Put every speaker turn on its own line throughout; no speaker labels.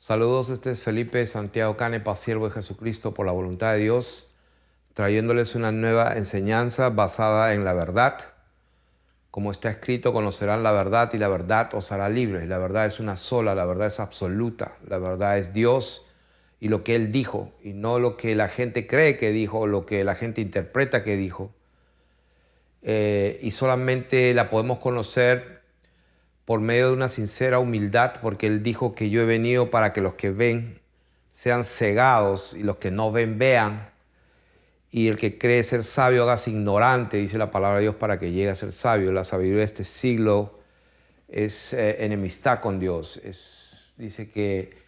Saludos, este es Felipe Santiago Canepa, siervo de Jesucristo por la voluntad de Dios, trayéndoles una nueva enseñanza basada en la verdad. Como está escrito, conocerán la verdad y la verdad os hará libres. La verdad es una sola, la verdad es absoluta, la verdad es Dios y lo que Él dijo, y no lo que la gente cree que dijo o lo que la gente interpreta que dijo. Y solamente la podemos conocer por medio de una sincera humildad, porque Él dijo que yo he venido para que los que ven sean cegados y los que no ven vean, y el que cree ser sabio hágase ignorante, dice la palabra de Dios, para que llegue a ser sabio. La sabiduría de este siglo es enemistad con Dios. Dice que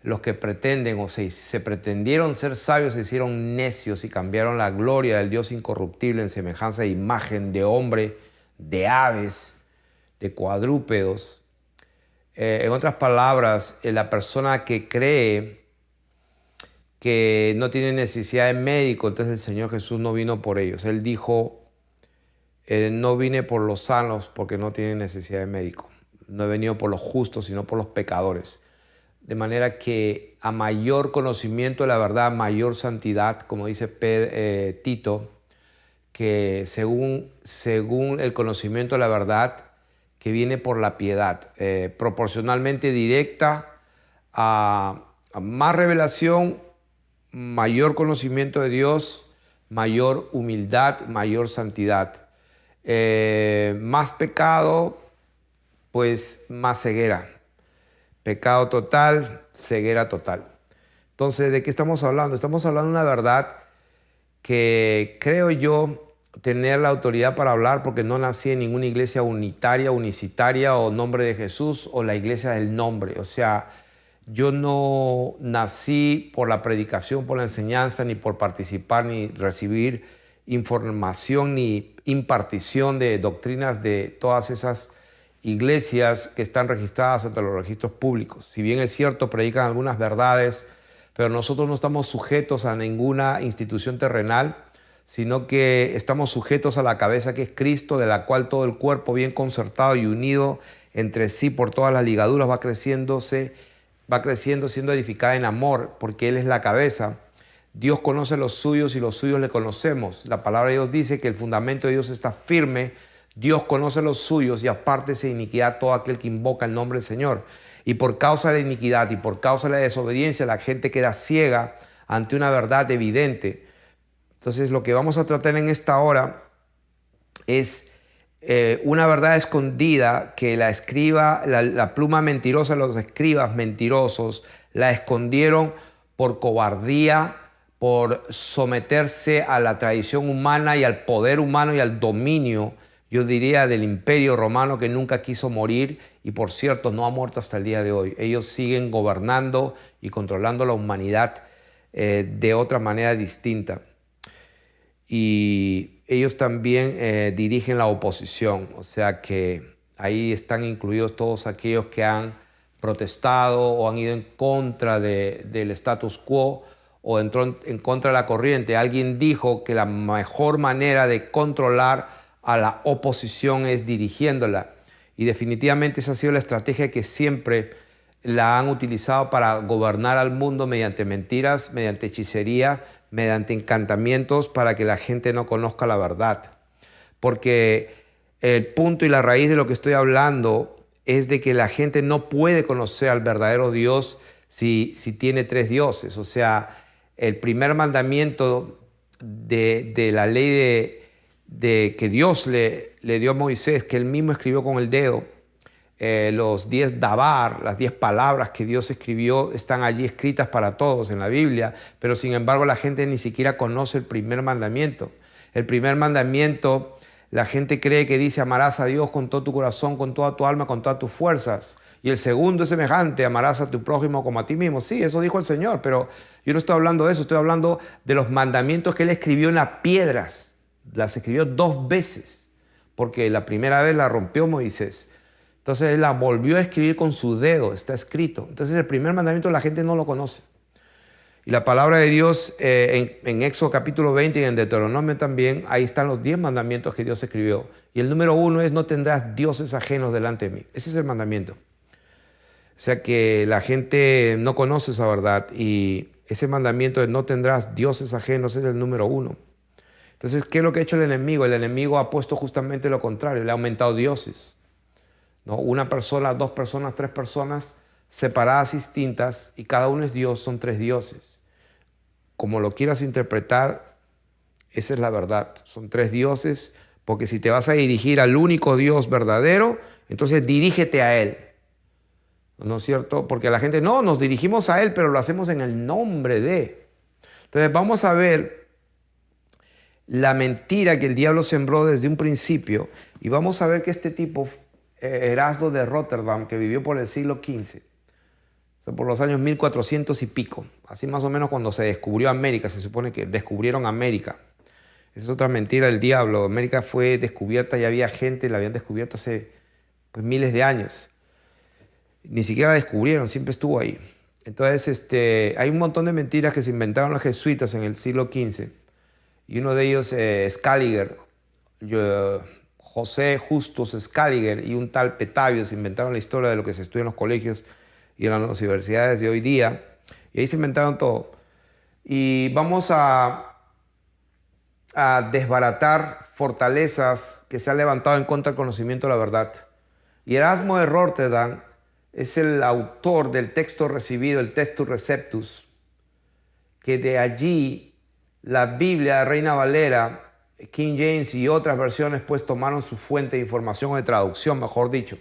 los que pretenden o se pretendieron ser sabios se hicieron necios y cambiaron la gloria del Dios incorruptible en semejanza de imagen de hombre, de aves, de cuadrúpedos. En otras palabras, la persona que cree que no tiene necesidad de médico, entonces el Señor Jesús no vino por ellos. Él dijo, no vine por los sanos porque no tienen necesidad de médico. No he venido por los justos, sino por los pecadores. De manera que a mayor conocimiento de la verdad, mayor santidad, como dice Tito, que según el conocimiento de la verdad, que viene por la piedad, proporcionalmente directa a más revelación, mayor conocimiento de Dios, mayor humildad, mayor santidad. Más pecado, pues más ceguera. Pecado total, ceguera total. Entonces, ¿de qué estamos hablando? Estamos hablando de una verdad que creo yo tener la autoridad para hablar, porque no nací en ninguna iglesia unitaria, unicitaria o Nombre de Jesús o la iglesia del nombre. O sea, yo no nací por la predicación, por la enseñanza, ni por participar, ni recibir información, ni impartición de doctrinas de todas esas iglesias que están registradas ante los registros públicos. Si bien es cierto, predican algunas verdades, pero nosotros no estamos sujetos a ninguna institución terrenal, sino que estamos sujetos a la cabeza que es Cristo, de la cual todo el cuerpo bien concertado y unido entre sí por todas las ligaduras va creciendo siendo edificada en amor, porque Él es la cabeza. Dios conoce los suyos y los suyos le conocemos. La palabra de Dios dice que el fundamento de Dios está firme. Dios conoce los suyos y apártese de iniquidad todo aquel que invoca el nombre del Señor. Y por causa de la iniquidad y por causa de la desobediencia, la gente queda ciega ante una verdad evidente. Entonces, lo que vamos a tratar en esta hora es una verdad escondida que la pluma mentirosa de los escribas mentirosos la escondieron por cobardía, por someterse a la tradición humana y al poder humano y al dominio, yo diría, del imperio romano, que nunca quiso morir y, por cierto, no ha muerto hasta el día de hoy. Ellos siguen gobernando y controlando la humanidad de otra manera distinta. Y ellos también dirigen la oposición, o sea que ahí están incluidos todos aquellos que han protestado o han ido en contra del status quo o en contra de la corriente. Alguien dijo que la mejor manera de controlar a la oposición es dirigiéndola, y definitivamente esa ha sido la estrategia que siempre la han utilizado para gobernar al mundo, mediante mentiras, mediante hechicería, mediante encantamientos, para que la gente no conozca la verdad. Porque el punto y la raíz de lo que estoy hablando es de que la gente no puede conocer al verdadero Dios si tiene tres dioses. O sea, el primer mandamiento de la ley que Dios le dio a Moisés, que él mismo escribió con el dedo, los 10 dabar, las 10 palabras que Dios escribió, están allí escritas para todos en la Biblia, pero sin embargo la gente ni siquiera conoce el primer mandamiento. El primer mandamiento, la gente cree que dice: amarás a Dios con todo tu corazón, con toda tu alma, con todas tus fuerzas. Y el segundo es semejante: amarás a tu prójimo como a ti mismo. Sí, eso dijo el Señor, pero yo no estoy hablando de eso, estoy hablando de los mandamientos que Él escribió en las piedras. Las escribió 2 veces, porque la primera vez la rompió Moisés. Entonces Él la volvió a escribir con su dedo, está escrito. Entonces el primer mandamiento la gente no lo conoce. Y la palabra de Dios en Éxodo capítulo 20 y en Deuteronomio también, ahí están los 10 mandamientos que Dios escribió. Y el número 1 es: no tendrás dioses ajenos delante de mí. Ese es el mandamiento. sea que la gente no conoce esa verdad y ese mandamiento de no tendrás dioses ajenos es el número 1. Entonces, ¿qué es lo que ha hecho el enemigo? El enemigo ha puesto justamente lo contrario, le ha aumentado dioses, ¿no? Una persona, 2 personas, 3 personas separadas, distintas, y cada uno es Dios, son 3 dioses. Como lo quieras interpretar, esa es la verdad. Son 3 dioses, porque si te vas a dirigir al único Dios verdadero, entonces dirígete a Él. ¿No es cierto? Porque la gente, no, nos dirigimos a Él, pero lo hacemos en el nombre de. Entonces vamos a ver la mentira que el diablo sembró desde un principio y vamos a ver que este tipo, Erasmo de Rotterdam, que vivió por el siglo XV, o sea, por los años 1400 y pico, así más o menos cuando se descubrió América, se supone que descubrieron América. Esa es otra mentira del diablo. América fue descubierta y había gente, la habían descubierto hace miles de años. Ni siquiera la descubrieron, siempre estuvo ahí. Entonces, hay un montón de mentiras que se inventaron los jesuitas en el siglo XV. Y uno de ellos, Scaliger, José Justus Scaliger y un tal Petavio se inventaron la historia de lo que se estudia en los colegios y en las universidades de hoy día. Y ahí se inventaron todo. Y vamos a desbaratar fortalezas que se han levantado en contra del conocimiento de la verdad. Y Erasmo de Rotterdam es el autor del texto recibido, el Textus Receptus, que de allí la Biblia, Reina Valera, King James y otras versiones pues tomaron su fuente de información o de traducción, mejor dicho.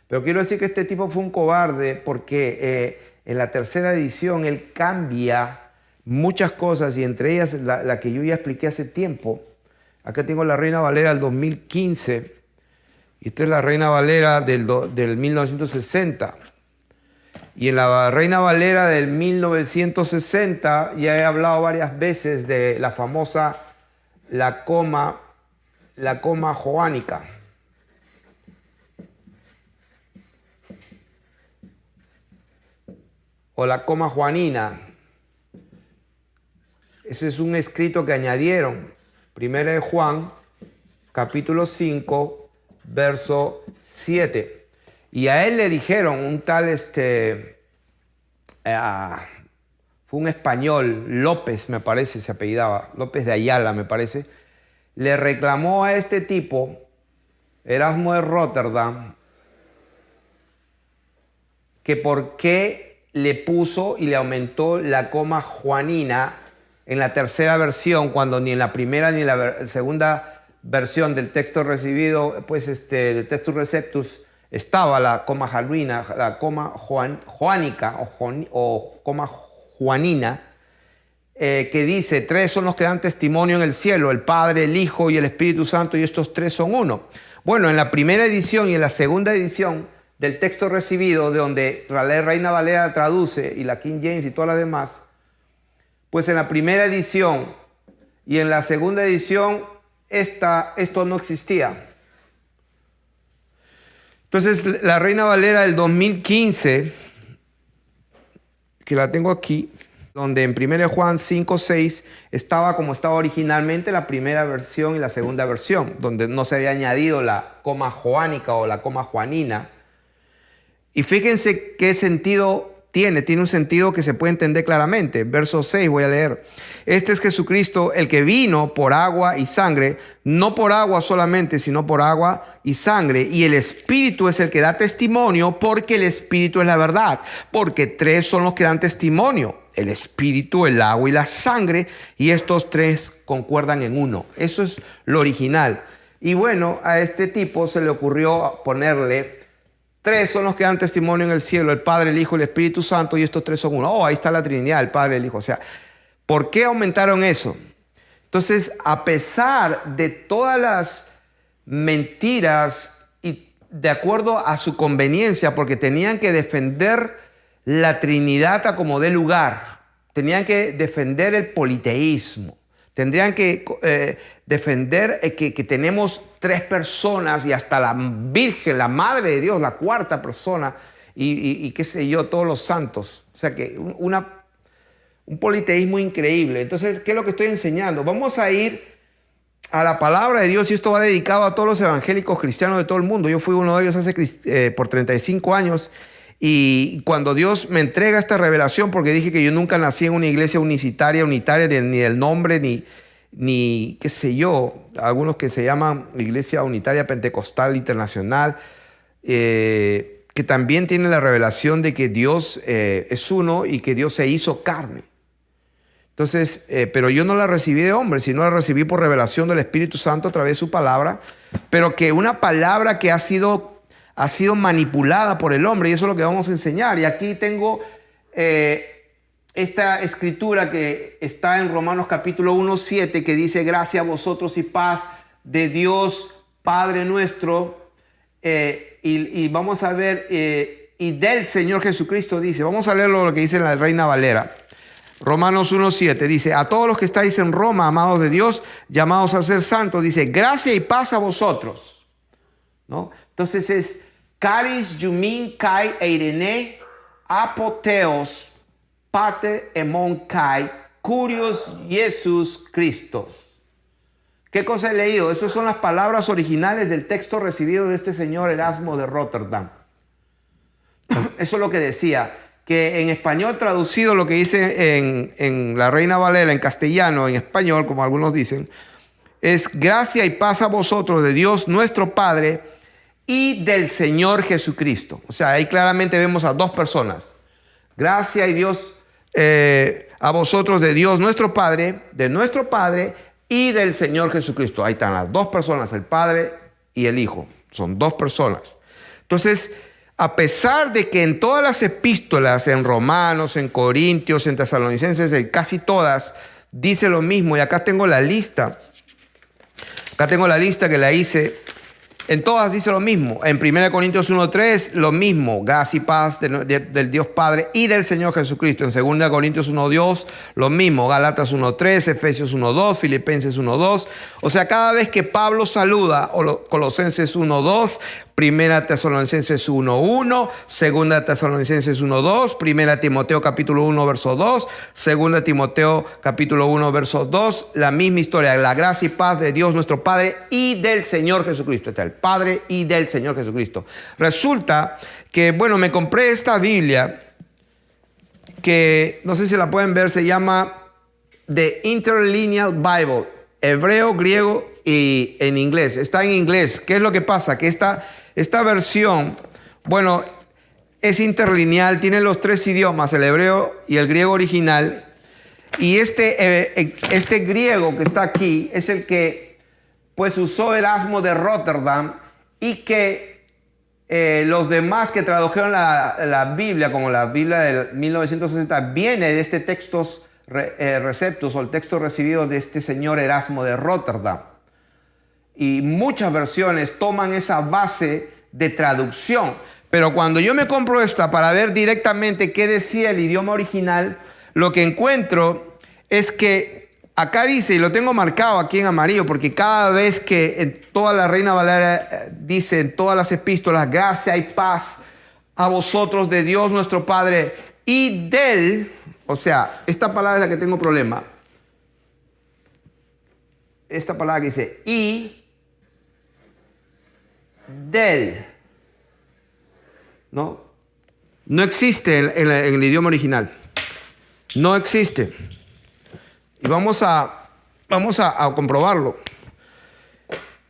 Pero quiero decir que este tipo fue un cobarde porque en la tercera edición él cambia muchas cosas y entre ellas la que yo ya expliqué hace tiempo. Acá tengo la Reina Valera del 2015 y esta es la Reina Valera del 1960. Y en la Reina Valera del 1960 ya he hablado varias veces de la famosa la coma joánica. O la coma juanina. Ese es un escrito que añadieron. Primera de Juan, capítulo 5, verso 7. Y a él le dijeron, un tal, fue un español, López me parece, se apellidaba, López de Ayala me parece, le reclamó a este tipo, Erasmo de Rotterdam, que por qué le puso y le aumentó la coma juanina en la tercera versión, cuando ni en la primera ni en la segunda versión del texto recibido, pues del Textus Receptus, estaba la coma jaluina, la coma joánica o coma juanina, que dice, 3 son los que dan testimonio en el cielo, el Padre, el Hijo y el Espíritu Santo, y estos 3 son uno. Bueno, en la primera edición y en la segunda edición del texto recibido, de donde la Reina Valera traduce y la King James y todas las demás, pues en la primera edición y en la segunda edición esto no existía. Entonces, la Reina Valera del 2015, que la tengo aquí, donde en 1 Juan 5:6 estaba como estaba originalmente la primera versión y la segunda versión, donde no se había añadido la coma joánica o la coma juanina. Y fíjense qué sentido tiene un sentido que se puede entender claramente. Verso 6 voy a leer. Este es Jesucristo, el que vino por agua y sangre, no por agua solamente, sino por agua y sangre. Y el Espíritu es el que da testimonio, porque el Espíritu es la verdad. Porque 3 son los que dan testimonio: el Espíritu, el agua y la sangre. Y estos 3 concuerdan en uno. Eso es lo original. Y bueno, a este tipo se le ocurrió ponerle: 3 son los que dan testimonio en el cielo, el Padre, el Hijo y el Espíritu Santo, y estos 3 son uno. Oh, ahí está la Trinidad, el Padre, el Hijo. O sea, ¿por qué aumentaron eso? Entonces, a pesar de todas las mentiras y de acuerdo a su conveniencia, porque tenían que defender la Trinidad a como dé lugar, tenían que defender el politeísmo, tendrían que defender que tenemos 3 personas y hasta la Virgen, la Madre de Dios, la 4ª persona y qué sé yo, todos los santos. O sea que un politeísmo increíble. Entonces, ¿qué es lo que estoy enseñando? Vamos a ir a la palabra de Dios y esto va dedicado a todos los evangélicos cristianos de todo el mundo. Yo fui uno de ellos por 35 años Y cuando Dios me entrega esta revelación, porque dije que yo nunca nací en una iglesia unitaria, ni del nombre, ni qué sé yo, algunos que se llaman Iglesia Unitaria Pentecostal Internacional, que también tiene la revelación de que Dios es uno y que Dios se hizo carne. Entonces, pero yo no la recibí de hombre, sino la recibí por revelación del Espíritu Santo a través de su palabra, pero que una palabra que ha sido manipulada por el hombre, y eso es lo que vamos a enseñar. Y aquí tengo esta escritura que está en Romanos capítulo 1:7, que dice: gracia a vosotros y paz de Dios Padre nuestro, y vamos a ver, y del Señor Jesucristo, dice, vamos a leer lo que dice en la Reina Valera. Romanos 1:7 dice: a todos los que estáis en Roma, amados de Dios, llamados a ser santos, dice, gracia y paz a vosotros, ¿no? Entonces es Charis Yumin Kai Eirene Apoteos Pater Emon Kai Curios Jesus Christos. ¿Qué cosa he leído? Esas son las palabras originales del texto recibido de este señor Erasmo de Rotterdam. Eso es lo que decía, que en español traducido, lo que dice en la Reina Valera, en castellano, en español, como algunos dicen, es gracia y paz a vosotros de Dios nuestro Padre y del Señor Jesucristo. O sea, ahí claramente vemos a dos personas. Gracia y Dios a vosotros de Dios nuestro Padre, de nuestro Padre y del Señor Jesucristo. Ahí están las dos personas, el Padre y el Hijo. Son dos personas. Entonces, a pesar de que en todas las epístolas, en Romanos, en Corintios, en Tesalonicenses, en casi todas, dice lo mismo. Y acá tengo la lista. Acá tengo la lista que la hice. En todas dice lo mismo. En 1 Corintios 1:3, lo mismo. Gracia y paz del Dios Padre y del Señor Jesucristo. En 2 Corintios 1:2, lo mismo. Gálatas 1:3, Efesios 1:2, Filipenses 1:2. O sea, cada vez que Pablo saluda, o Colosenses 1:2, 1 Tesalonicenses 1:1, 2 Tesalonicenses 1:2, 1 Timoteo capítulo 1, verso 2, 2 Timoteo capítulo 1, verso 2, la misma historia, la gracia y paz de Dios nuestro Padre y del Señor Jesucristo. Está el Padre y del Señor Jesucristo. Resulta que, bueno, me compré esta Biblia que, no sé si la pueden ver, se llama The Interlinear Bible, hebreo, griego y en inglés. Está en inglés. ¿Qué es lo que pasa? Que esta versión, bueno, es interlineal, tiene los tres idiomas, el hebreo y el griego original. Y este griego que está aquí es el que pues usó Erasmo de Rotterdam, y que los demás que tradujeron la Biblia, como la Biblia de 1960, viene de este textos receptus, o el texto recibido de este señor Erasmo de Rotterdam. Y muchas versiones toman esa base de traducción. Pero cuando yo me compro esta para ver directamente qué decía el idioma original, lo que encuentro es que acá dice, y lo tengo marcado aquí en amarillo, porque cada vez que en toda la Reina Valera dice, en todas las epístolas, gracia y paz a vosotros de Dios nuestro Padre y del, o sea, esta palabra es la que tengo problema. Esta palabra que dice, y del, ¿no? No existe en el idioma original. No existe. Y vamos a comprobarlo.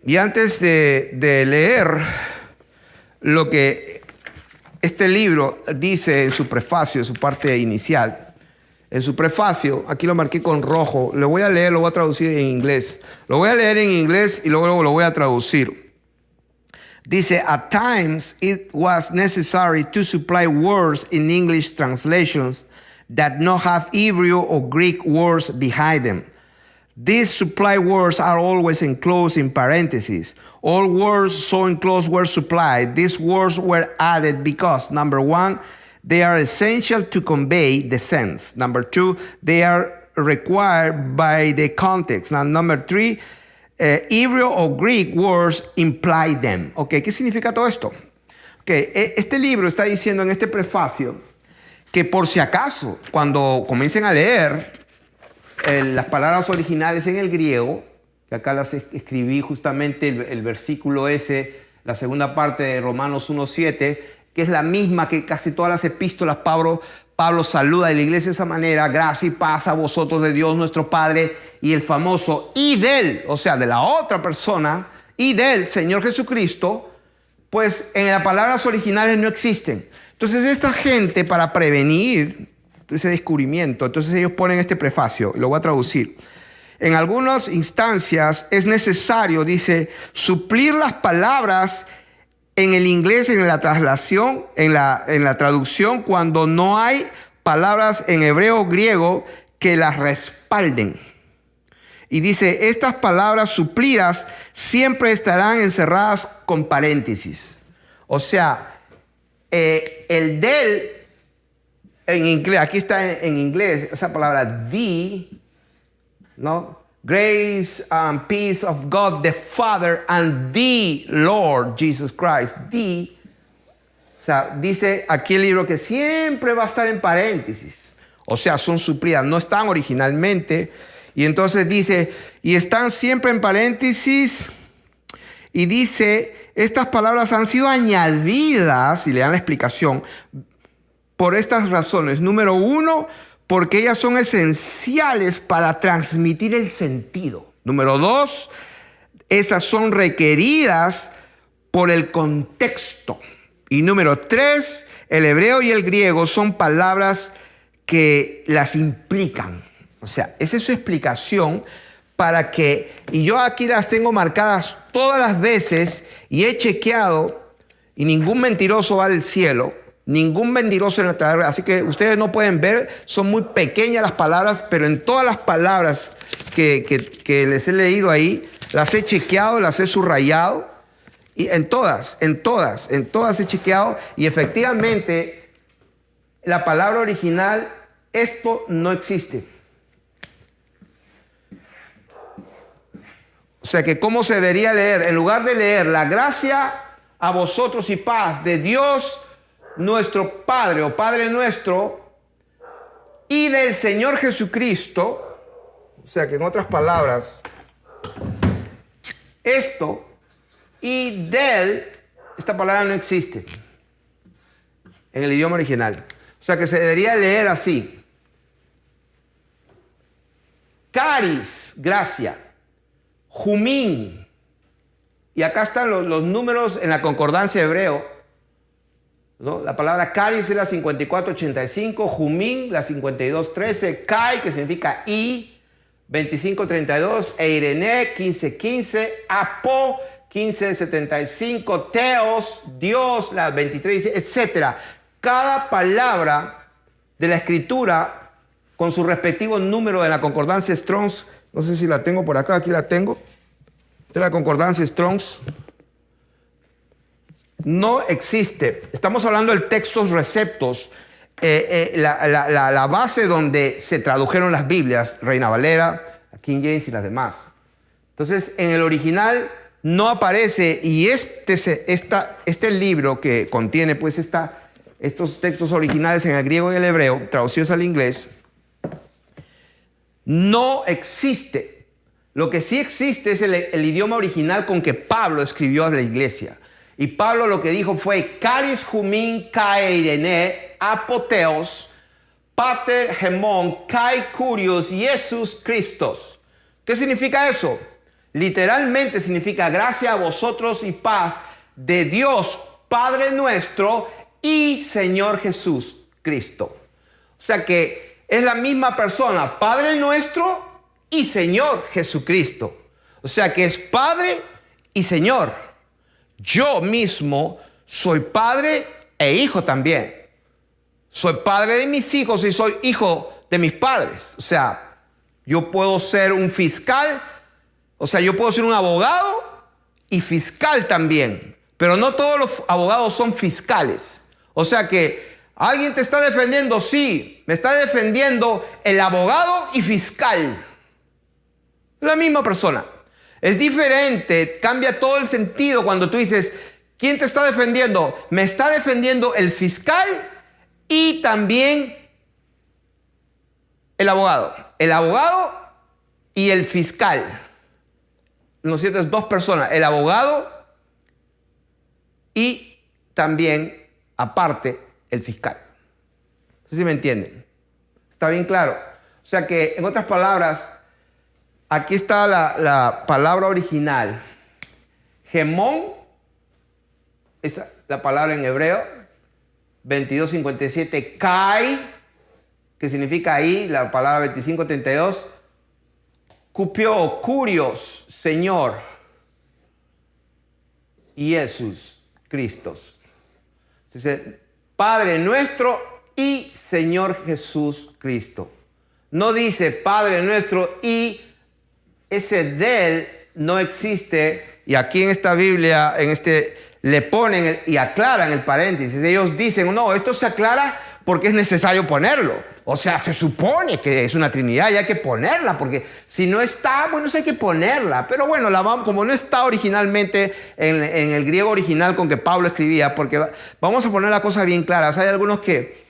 Y antes de leer lo que este libro dice en su prefacio, en su parte inicial, en su prefacio, aquí lo marqué con rojo, lo voy a leer, lo voy a traducir en inglés. Lo voy a leer en inglés y luego lo voy a traducir. Dice, at times it was necessary to supply words in English translations that not have Hebrew or Greek words behind them. These supply words are always enclosed in parentheses. All words so enclosed were supplied. These words were added because, number one, they are essential to convey the sense. Number two, they are required by the context. Now, number three, Hebrew or Greek words imply them. Okay, ¿qué significa todo esto? Okay, este libro está diciendo en este prefacio que por si acaso, cuando comiencen a leer las palabras originales en el griego, que acá las escribí justamente el versículo ese, la segunda parte de Romanos 1:7, que es la misma que casi todas las epístolas. Pablo saluda a la iglesia de esa manera: gracia y paz a vosotros de Dios nuestro Padre y el famoso y del, o sea, de la otra persona, y del Señor Jesucristo, pues en las palabras originales no existen. Entonces esta gente, para prevenir ese descubrimiento, entonces ellos ponen este prefacio, lo voy a traducir. En algunas instancias es necesario, dice, suplir las palabras en el inglés, en la traslación, en la traducción, cuando no hay palabras en hebreo o griego que las respalden. Y dice, estas palabras suplidas siempre estarán encerradas con paréntesis. O sea, el del, en inglés, aquí está en inglés, esa palabra the, ¿no? Grace and peace of God the Father and the Lord Jesus Christ. The, o sea, dice aquí el libro que siempre va a estar en paréntesis. O sea, son suplidas, no están originalmente. Y entonces dice, y están siempre en paréntesis. Y dice, estas palabras han sido añadidas, y le dan la explicación, por estas razones. Número 1, porque ellas son esenciales para transmitir el sentido. Número 2, esas son requeridas por el contexto. Y número 3, el hebreo y el griego son palabras que las implican. O sea, esa es su explicación para que, y yo aquí las tengo marcadas todas las veces y he chequeado, y ningún mentiroso va al cielo. Ningún mentiroso en la tierra. Así que ustedes no pueden ver, son muy pequeñas las palabras, pero en todas las palabras que les he leído ahí, las he chequeado, las he subrayado. Y en todas he chequeado. Y efectivamente, la palabra original, esto no existe. O sea que, ¿cómo se debería leer? En lugar de leer la gracia a vosotros y paz de Dios nuestro Padre o Padre nuestro y del Señor Jesucristo, o sea que en otras palabras, esto y del, esta palabra no existe en el idioma original. O sea que se debería leer así: caris, gracia, jumín, y acá están los números en la concordancia hebreo, ¿no? La palabra caris es la 5485, jumín la 5213, kai, que significa y, 2532, eirene 1515, apo 1575, teos, Dios, la 23, etc. Cada palabra de la escritura con su respectivo número de la concordancia Strong's, no sé si la tengo por acá, aquí la tengo. Esta es la concordancia Strong's. No existe. Estamos hablando del textos receptos, la base donde se tradujeron las Biblias, Reina Valera, King James y las demás. Entonces, en el original no aparece, y este libro que contiene pues estos textos originales en el griego y el hebreo, traducidos al inglés, no existe. Lo que sí existe es el idioma original con que Pablo escribió a la iglesia. Y Pablo lo que dijo fue: caris humin kai eirene apoteos pater hemon kai curios Jesus Christos. ¿Qué significa eso? Literalmente significa gracia a vosotros y paz de Dios Padre nuestro y Señor Jesús Cristo. O sea que es la misma persona, Padre nuestro y Señor Jesucristo. O sea que es Padre y Señor. Yo mismo soy padre e hijo también. Soy padre de mis hijos y soy hijo de mis padres. O sea, yo puedo ser un fiscal, o sea, yo puedo ser un abogado y fiscal también. Pero no todos los abogados son fiscales. O sea que alguien te está defendiendo, sí, me está defendiendo el abogado y fiscal. La misma persona. Es diferente, cambia todo el sentido cuando tú dices, ¿quién te está defendiendo? Me está defendiendo el fiscal y también el abogado. El abogado y el fiscal. ¿No es cierto? Es dos personas, el abogado y también aparte el fiscal. No sé si me entienden. Está bien claro. O sea que, en otras palabras, aquí está la palabra original. Gemón es la palabra en hebreo. 22:57. Kai, que significa ahí, la palabra 25:32. Cupio o curios, Señor. Y Jesús, Cristo. Entonces, Padre nuestro y Señor Jesús Cristo. No dice Padre nuestro y ese del no existe. Y aquí en esta Biblia, le ponen y aclaran el paréntesis. Ellos dicen, no, esto se aclara porque es necesario ponerlo. O sea, se supone que es una Trinidad y hay que ponerla, porque si no está, bueno, hay que ponerla. Pero bueno, como no está originalmente en el griego original con que Pablo escribía, porque vamos a poner las cosas bien claras. Hay algunos que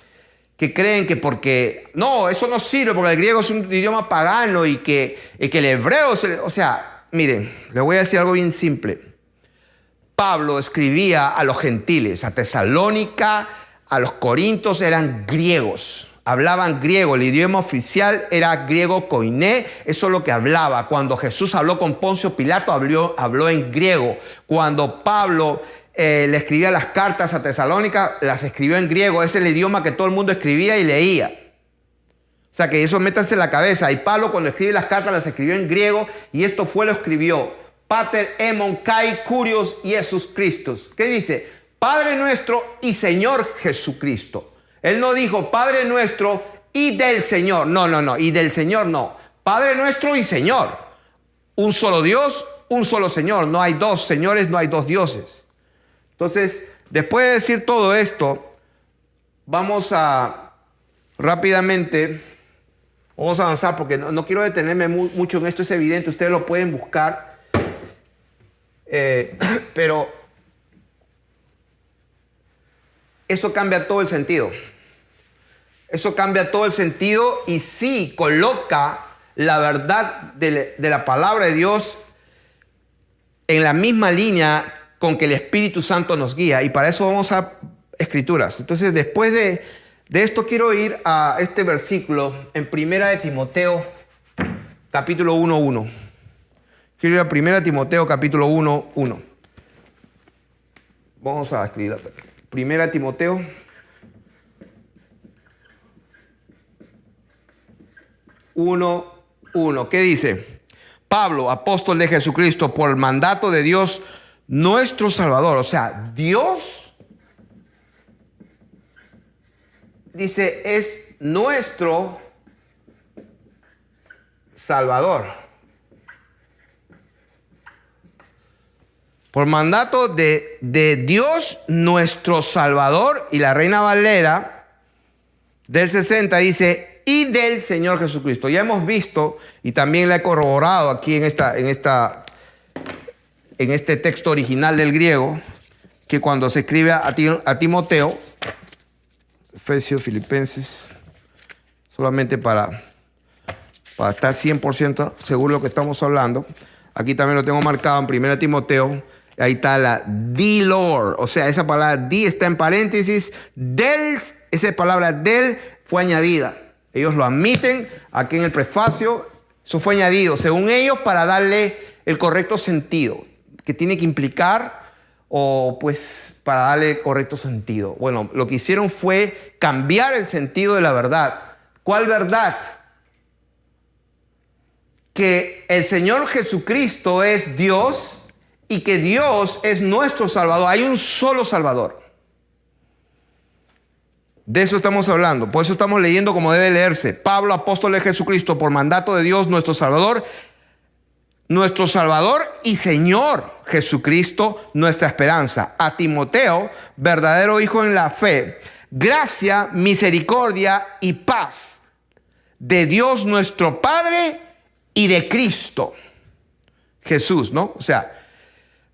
creen que porque, no, eso no sirve porque el griego es un idioma pagano y que el hebreo, o sea, miren, les voy a decir algo bien simple. Pablo escribía a los gentiles, a Tesalónica, a los corintios, eran griegos, hablaban griego, el idioma oficial era griego koiné, eso es lo que hablaba. Cuando Jesús habló con Poncio Pilato, habló en griego. Cuando Pablo le escribía las cartas a Tesalónica, las escribió en griego, es el idioma que todo el mundo escribía y leía. O sea que eso métanse en la cabeza. Y Pablo cuando escribe las cartas las escribió en griego y esto lo escribió. Pater emon kai curios Iesus Christus. ¿Qué dice? Padre nuestro y Señor Jesucristo. Él no dijo Padre nuestro y del Señor. No. Y del Señor no. Padre nuestro y Señor. Un solo Dios, un solo Señor. No hay dos señores, no hay dos dioses. Entonces, después de decir todo esto, vamos a rápidamente, vamos a avanzar porque no quiero detenerme mucho en esto, es evidente, ustedes lo pueden buscar. Pero eso cambia todo el sentido. Eso cambia todo el sentido y sí coloca la verdad de la palabra de Dios en la misma línea con que el Espíritu Santo nos guía. Y para eso vamos a Escrituras. Entonces, después de esto quiero ir a este versículo en 1 de Timoteo, capítulo 1:1. Quiero ir a 1 Timoteo capítulo 1:1. Vamos a escribir 1 Timoteo 1:1. ¿Qué dice? Pablo, apóstol de Jesucristo, por el mandato de Dios, nuestro Salvador. O sea, Dios, dice, es nuestro Salvador. Por mandato de Dios, nuestro Salvador. Y la Reina Valera del 60 dice, y del Señor Jesucristo. Ya hemos visto, y también la he corroborado aquí en este texto original del griego, que cuando se escribe a Timoteo, Efesios, Filipenses, solamente para estar 100% seguro de lo que estamos hablando, aquí también lo tengo marcado en 1 Timoteo. Ahí está la the Lord. O sea, esa palabra the está en paréntesis. Esa palabra del fue añadida. Ellos lo admiten aquí en el prefacio. Eso fue añadido, según ellos, para darle el correcto sentido que tiene que implicar, o pues para darle correcto sentido. Bueno, lo que hicieron fue cambiar el sentido de la verdad. ¿Cuál verdad? Que el Señor Jesucristo es Dios y que Dios es nuestro Salvador. Hay un solo Salvador. De eso estamos hablando. Por eso estamos leyendo como debe leerse. Pablo, apóstol de Jesucristo, por mandato de Dios, nuestro Salvador y Señor Jesucristo, nuestra esperanza. A Timoteo, verdadero hijo en la fe, gracia, misericordia y paz de Dios nuestro Padre y de Cristo Jesús, ¿no?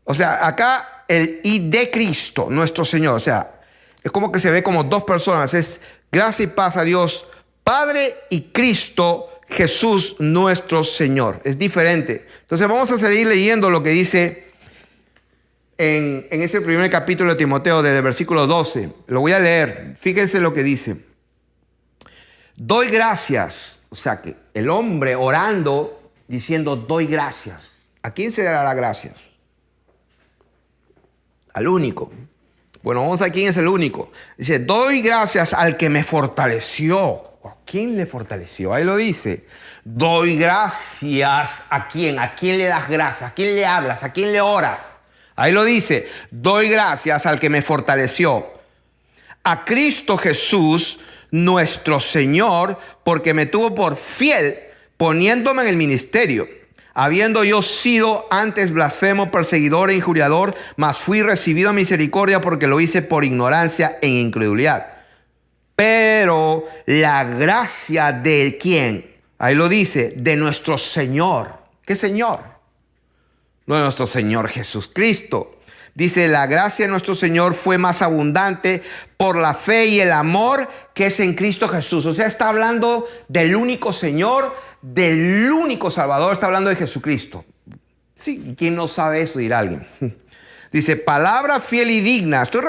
O sea, acá el y de Cristo, nuestro Señor. O sea, es como que se ve como dos personas. Es gracia y paz a Dios Padre y Cristo Jesús nuestro Señor. Es diferente. Entonces vamos a seguir leyendo lo que dice en ese primer capítulo de Timoteo, desde el versículo 12. Lo voy a leer. Fíjense lo que dice. Doy gracias. O sea que el hombre orando, diciendo doy gracias. ¿A quién se dará gracias? Al único. Bueno, vamos a ver quién es el único. Dice, doy gracias al que me fortaleció. ¿A quién le fortaleció? Ahí lo dice. Doy gracias a quién. ¿A quién le das gracias? ¿A quién le hablas? ¿A quién le oras? Ahí lo dice. Doy gracias al que me fortaleció. A Cristo Jesús, nuestro Señor, porque me tuvo por fiel, poniéndome en el ministerio. Habiendo yo sido antes blasfemo, perseguidor e injuriador, mas fui recibido a misericordia porque lo hice por ignorancia e incredulidad. Pero la gracia de ¿quién? Ahí lo dice, de nuestro Señor. ¿Qué Señor? No, de nuestro Señor Jesucristo. Dice, la gracia de nuestro Señor fue más abundante por la fe y el amor que es en Cristo Jesús. O sea, está hablando del único Señor, del único Salvador. Está hablando de Jesucristo. Sí, ¿quién no sabe eso? Dirá alguien. Dice, palabra fiel y digna. Estoy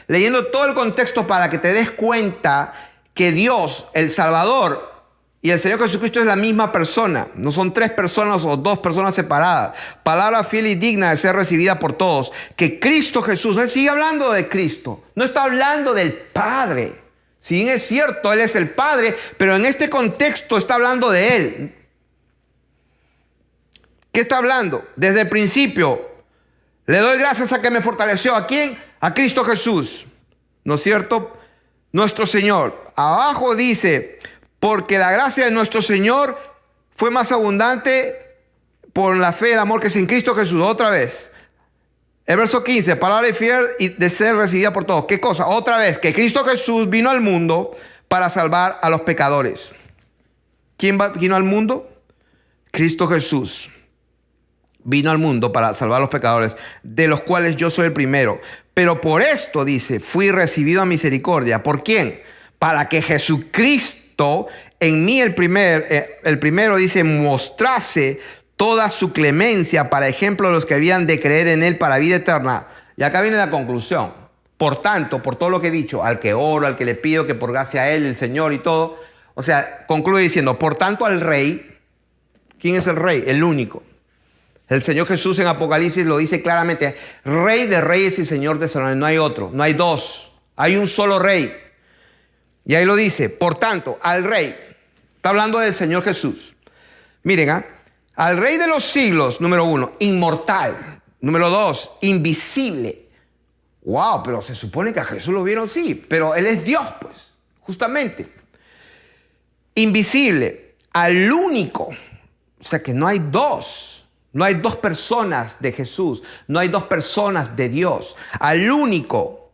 leyendo todo el contexto para que te des cuenta que Dios, el Salvador y el Señor Jesucristo es la misma persona. No son tres personas o dos personas separadas. Palabra fiel y digna de ser recibida por todos. Que Cristo Jesús, él sigue hablando de Cristo. No está hablando del Padre. Si bien es cierto, Él es el Padre, pero en este contexto está hablando de Él. ¿Qué está hablando? Desde el principio, le doy gracias a que me fortaleció. ¿A quién? A Cristo Jesús. ¿No es cierto? Nuestro Señor. Abajo dice, porque la gracia de nuestro Señor fue más abundante por la fe y el amor que es en Cristo Jesús. Otra vez. El verso 15, palabra fiel y de ser recibida por todos. ¿Qué cosa? Otra vez, que Cristo Jesús vino al mundo para salvar a los pecadores. ¿Quién vino al mundo? Cristo Jesús. Vino al mundo para salvar a los pecadores, de los cuales yo soy el primero. Pero por esto, dice, fui recibido a misericordia. ¿Por quién? Para que Jesucristo, en mí el primero, dice, mostrase toda su clemencia para ejemplo de los que habían de creer en Él para vida eterna. Y acá viene la conclusión. Por tanto, por todo lo que he dicho, al que oro, al que le pido que por gracia a Él, el Señor y todo. O sea, concluye diciendo, por tanto al Rey. ¿Quién es el Rey? El único. El Señor Jesús en Apocalipsis lo dice claramente. Rey de reyes y Señor de señores. No hay otro, no hay dos. Hay un solo Rey. Y ahí lo dice, por tanto, al Rey. Está hablando del Señor Jesús. Miren, al Rey de los siglos, número 1, inmortal. Número 2, invisible. Wow, pero se supone que a Jesús lo vieron, sí, pero Él es Dios, pues, justamente. Invisible, al único. O sea que no hay dos. No hay dos personas de Jesús. No hay dos personas de Dios. Al único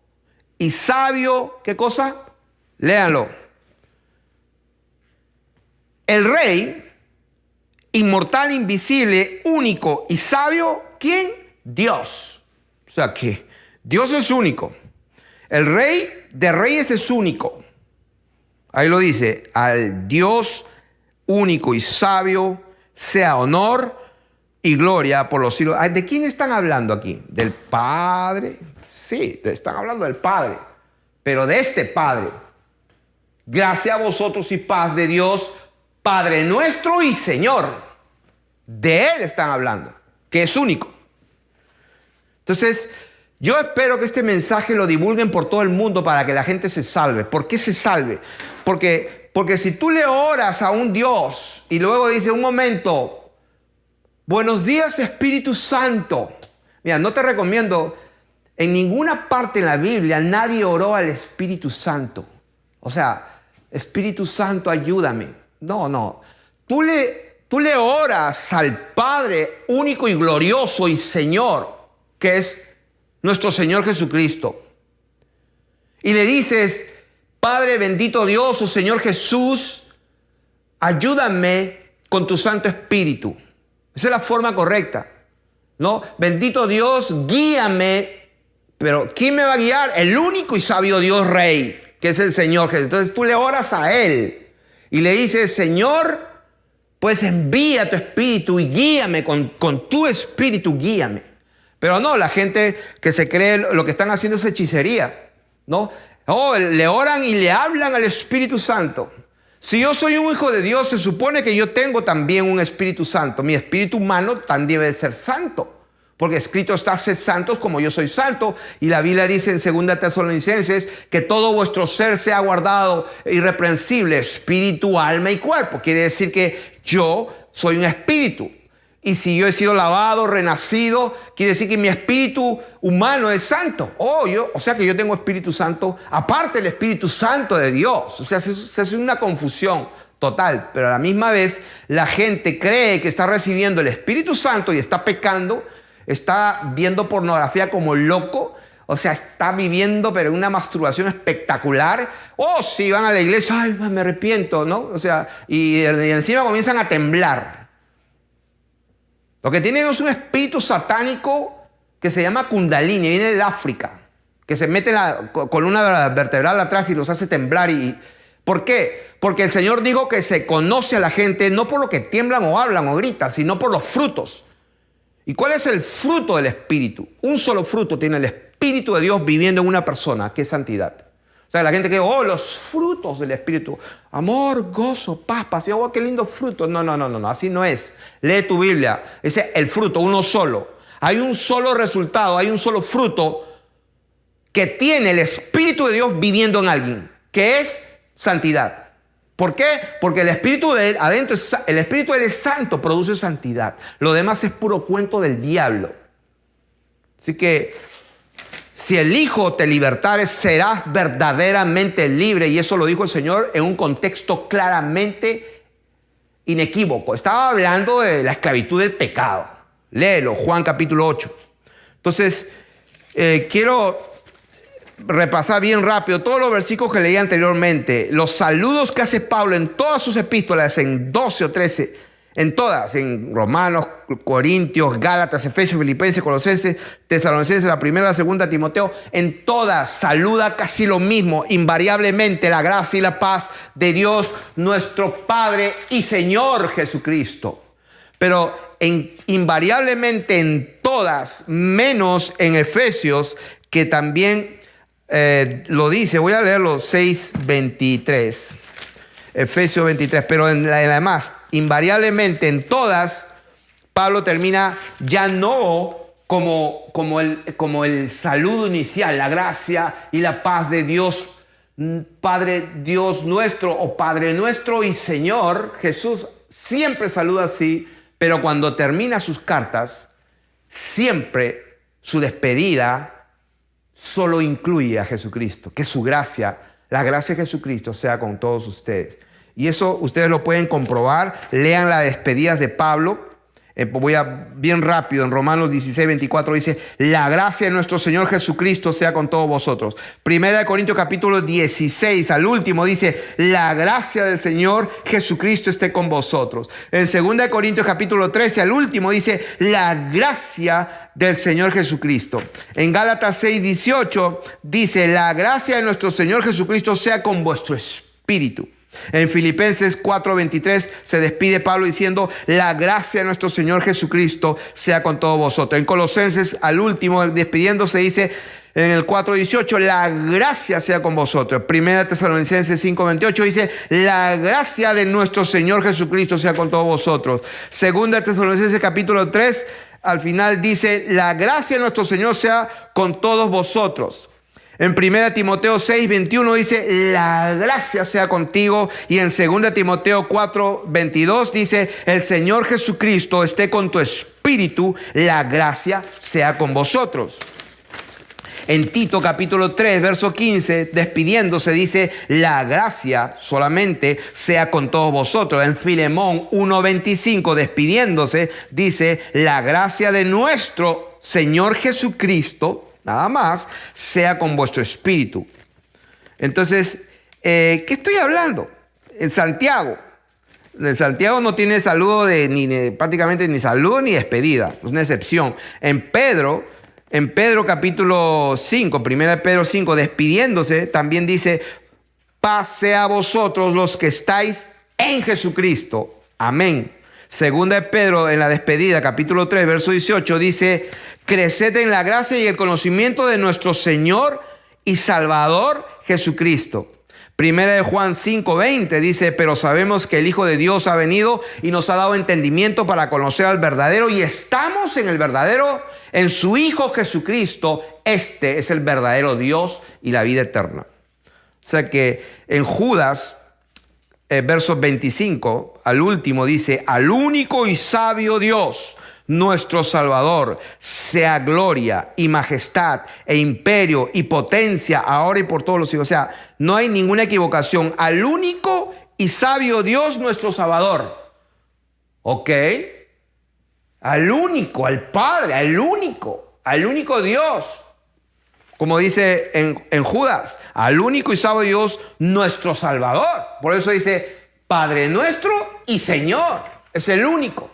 y sabio, ¿qué cosa? Léanlo. El Rey, inmortal, invisible, único y sabio, ¿quién? Dios. O sea que Dios es único. El Rey de reyes es único. Ahí lo dice, al Dios único y sabio sea honor y gloria por los siglos. ¿De quién están hablando aquí? ¿Del Padre? Sí, están hablando del Padre, pero de este Padre. Gracias a vosotros y paz de Dios, Padre nuestro y Señor. De Él están hablando, que es único. Entonces, yo espero que este mensaje lo divulguen por todo el mundo para que la gente se salve. ¿Por qué se salve? Porque si tú le oras a un Dios y luego dice un momento, buenos días Espíritu Santo. Mira, no te recomiendo, en ninguna parte en la Biblia nadie oró al Espíritu Santo. O sea, Espíritu Santo, ayúdame. No. Tú le oras al Padre único y glorioso y Señor, que es nuestro Señor Jesucristo. Y le dices, Padre bendito Dios, oh Señor Jesús, ayúdame con tu Santo Espíritu. Esa es la forma correcta, ¿no? Bendito Dios, guíame. Pero ¿quién me va a guiar? El único y sabio Dios Rey, que es el Señor Jesús. Entonces tú le oras a Él y le dices, Señor, pues envía tu Espíritu y guíame con tu Espíritu, guíame. Pero no, la gente que se cree lo que están haciendo es hechicería, ¿no? Oh, le oran y le hablan al Espíritu Santo. Si yo soy un hijo de Dios, se supone que yo tengo también un Espíritu Santo. Mi espíritu humano también debe ser santo. Porque escrito está: sed santos como yo soy santo. Y la Biblia dice en 2 Tesalonicenses que todo vuestro ser sea guardado irreprensible, espíritu, alma y cuerpo. Quiere decir que yo soy un espíritu. Y si yo he sido lavado, renacido, quiere decir que mi espíritu humano es santo. O sea que yo tengo Espíritu Santo, aparte del Espíritu Santo de Dios. O sea, se hace una confusión total. Pero a la misma vez, la gente cree que está recibiendo el Espíritu Santo y está pecando, está viendo pornografía como loco. O sea, está viviendo pero una masturbación espectacular. Si van a la iglesia, ay, me arrepiento, ¿no? O sea, y encima comienzan a temblar. Lo que tienen es un espíritu satánico que se llama Kundalini, viene del África, que se mete en la columna vertebral atrás y los hace temblar. ¿Por qué? Porque el Señor dijo que se conoce a la gente no por lo que tiemblan o hablan o gritan, sino por los frutos. ¿Y cuál es el fruto del Espíritu? Un solo fruto tiene el Espíritu de Dios viviendo en una persona, que es santidad. O sea, la gente que los frutos del Espíritu, amor, gozo, paz, paciencia, qué lindo fruto. No, así no es. Lee tu Biblia, ese es el fruto, uno solo. Hay un solo resultado, hay un solo fruto que tiene el Espíritu de Dios viviendo en alguien, que es santidad. ¿Por qué? Porque el Espíritu de él adentro, el Espíritu de él es santo, produce santidad. Lo demás es puro cuento del diablo. Así que si el Hijo te libertare, serás verdaderamente libre. Y eso lo dijo el Señor en un contexto claramente inequívoco. Estaba hablando de la esclavitud del pecado. Léelo, Juan capítulo 8. Entonces, quiero repasar bien rápido todos los versículos que leí anteriormente. Los saludos que hace Pablo en todas sus epístolas, en 12 o 13, en todas, en Romanos, Corintios, Gálatas, Efesios, Filipenses, Colosenses, Tesalonicenses, la primera, la segunda, Timoteo, en todas saluda casi lo mismo, invariablemente la gracia y la paz de Dios, nuestro Padre y Señor Jesucristo. Pero invariablemente en todas, menos en Efesios, que también lo dice. Voy a leerlo, 6:23. Efesios 23, pero además, invariablemente en todas, Pablo termina ya no como el saludo inicial, la gracia y la paz de Dios, Padre Dios nuestro o Padre nuestro y Señor Jesús. Siempre saluda así, pero cuando termina sus cartas, siempre su despedida solo incluye a Jesucristo, que su gracia, la gracia de Jesucristo sea con todos ustedes. Y eso ustedes lo pueden comprobar. Lean las despedidas de Pablo. Voy bien rápido. En Romanos 16:24 dice: la gracia de nuestro Señor Jesucristo sea con todos vosotros. Primera de Corintios capítulo 16, al último, dice: la gracia del Señor Jesucristo esté con vosotros. En Segunda de Corintios capítulo 13, al último, dice: la gracia del Señor Jesucristo. En Gálatas 6:18 dice: la gracia de nuestro Señor Jesucristo sea con vuestro espíritu. En Filipenses 4:23 se despide Pablo diciendo: la gracia de nuestro Señor Jesucristo sea con todos vosotros. En Colosenses, al último, despidiéndose, dice en el 4:18: la gracia sea con vosotros. Primera Tesalonicenses 5:28 dice: la gracia de nuestro Señor Jesucristo sea con todos vosotros. Segunda Tesalonicenses capítulo 3, al final dice: la gracia de nuestro Señor sea con todos vosotros. En 1 Timoteo 6:21 dice: la gracia sea contigo. Y en 2 Timoteo 4:22 dice: el Señor Jesucristo esté con tu espíritu, la gracia sea con vosotros. En Tito capítulo 3, verso 15, despidiéndose, dice: la gracia solamente sea con todos vosotros. En Filemón 1:25, despidiéndose, dice: la gracia de nuestro Señor Jesucristo, nada más, sea con vuestro espíritu. Entonces, ¿qué estoy hablando? En Santiago no tiene saludo prácticamente ni saludo ni despedida. Es una excepción. En Pedro capítulo 5, 1 Pedro 5, despidiéndose, también dice: paz sea a vosotros los que estáis en Jesucristo. Amén. Segunda de Pedro, en la despedida, capítulo 3, verso 18, dice: creced en la gracia y el conocimiento de nuestro Señor y Salvador Jesucristo. Primera de Juan 5:20 dice: pero sabemos que el Hijo de Dios ha venido y nos ha dado entendimiento para conocer al verdadero, y estamos en el verdadero, en su Hijo Jesucristo. Este es el verdadero Dios y la vida eterna. O sea que en Judas, versos 25 al último, dice: al único y sabio Dios, nuestro Salvador, sea gloria y majestad e imperio y potencia ahora y por todos los siglos. O sea, no hay ninguna equivocación. Al único y sabio Dios, nuestro Salvador. ¿Ok? Al único, al Padre, al único Dios. Como dice en Judas, al único y sabio Dios, nuestro Salvador. Por eso dice Padre nuestro y Señor. Es el único. O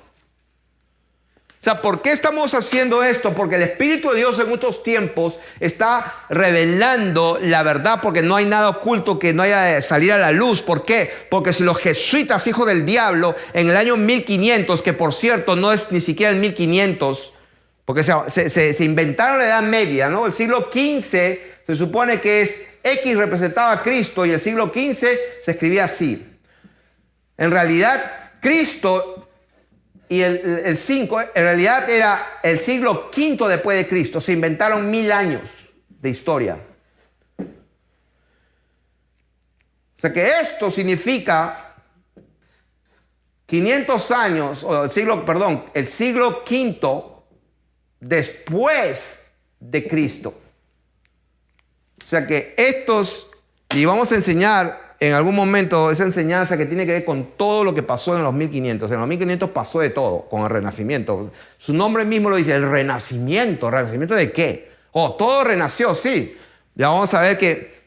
sea, ¿por qué estamos haciendo esto? Porque el Espíritu de Dios en muchos tiempos está revelando la verdad, porque no hay nada oculto que no haya de salir a la luz. ¿Por qué? Porque si los jesuitas, hijos del diablo, en el año 1500, que por cierto no es ni siquiera el 1500, porque se inventaron la Edad Media, ¿no? El siglo XV se supone que es X representaba a Cristo, y el siglo XV se escribía así. En realidad, Cristo y el 5, en realidad era el siglo V después de Cristo. Se inventaron 1000 años de historia. O sea que esto significa 500 años, o el siglo V después de Cristo. O sea que y vamos a enseñar en algún momento esa enseñanza que tiene que ver con todo lo que pasó en los 1500. En los 1500 pasó de todo con el Renacimiento. Su nombre mismo lo dice, el Renacimiento. ¿Renacimiento de qué? Todo renació, sí. Ya vamos a ver que